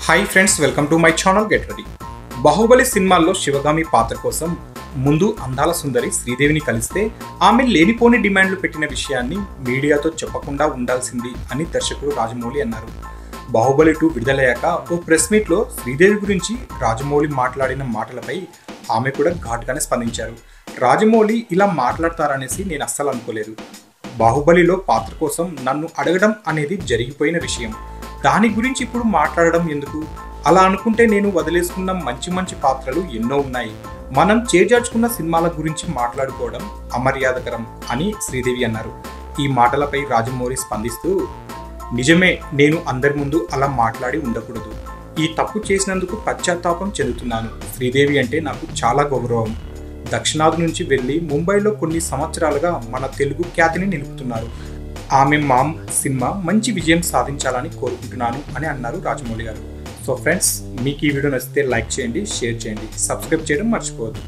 Hi friends, welcome to my channel get ready. Baahubali సినిమాల్లో శివగామి పాత్ర కోసం ముందు అందాల సుందరి శ్రీదేవిని కలిస్తే ఆమె లేనిపోని డిమాండ్లు పెట్టిన విషయాన్ని మీడియాతో చెప్పకుండా ఉండాల్సింది అని దర్శకుడు రాజమౌళి అన్నారు. బాహుబలి 2 విడుదలయ్యాక ఓ ప్రెస్ మీట్లో శ్రీదేవి గురించి రాజమౌళి మాట్లాడిన మాటలపై ఆమె కూడా ఘాటుగానే స్పందించారు. రాజమౌళి ఇలా మాట్లాడతారనేసి నేను అస్సలు అనుకోలేదు. బాహుబలిలో పాత్ర కోసం నన్ను అడగడం అనేది జరిగిపోయిన విషయం. దాని గురించి ఇప్పుడు మాట్లాడడం ఎందుకు? అలా అనుకుంటే నేను వదిలేసుకున్న మంచి మంచి పాత్రలు ఎన్నో ఉన్నాయి. మనం చేజార్చుకున్న సినిమాల గురించి మాట్లాడుకోవడం అమర్యాదకరం అని శ్రీదేవి అన్నారు. ఈ మాటలపై రాజమౌళి స్పందిస్తూ, నిజమే, నేను అందరి ముందు అలా మాట్లాడి ఉండకూడదు. ఈ తప్పు చేసినందుకు పశ్చాత్తాపం చెందుతున్నాను. శ్రీదేవి అంటే నాకు చాలా గౌరవం. దక్షిణాది నుంచి వెళ్ళి ముంబైలో కొన్ని సంవత్సరాలుగా మన తెలుగు ఖ్యాతిని నిలుపుతున్నారు. ఆమె మామ్ సినిమా మంచి విజయం సాధించాలని కోరుకుంటున్నాను అని అన్నారు రాజమౌళి గారు. సో ఫ్రెండ్స్, మీకు ఈ వీడియో నచ్చితే లైక్ చేయండి, షేర్ చేయండి, సబ్స్క్రైబ్ చేయడం మర్చిపోవద్దు.